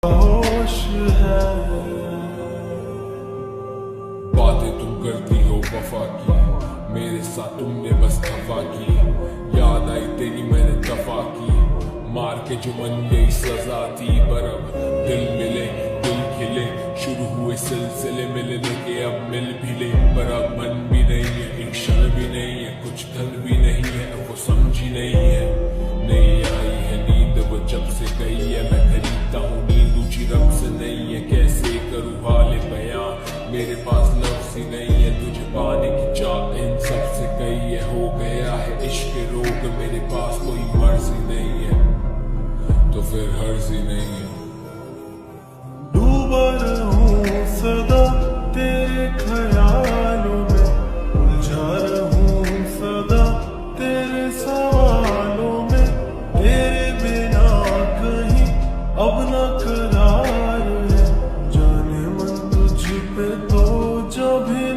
होश है। बातें तुम करती हो वफा की, मेरे साथ तुमने बस खफा की। याद आई तेरी मैंने दफा की, मार के जो मन यही सजा थी। पर अब दिल मिले दिल खिले, शुरू हुए सिलसिले मिलने के अब मिल भी ले। पर अब मन भी नहीं है, एक क्षण भी नहीं है, कुछ धन भी नहीं है, अब वो समझी नहीं है। नहीं आई है नींद वो जब से गई है, मैं खरीदता हूँ नींद ऊंची रब से नहीं है। कैसे करूँ हाल बयां, मेरे पास लफ्ज़ ही नहीं है, तुझे पाने की चाह इन सब से कही है। हो गया है इश्क रोग, मेरे पास कोई मर्ज ही नहीं है, तो फिर हर्ज ही नहीं है। डूबा रहूं सदा तेरे ख्यालों में, उलझा रहूं सदा तेरे सवालों में। तेरे बिना कहीं अब न करार है, जाने मन तुझ पे तो जब भी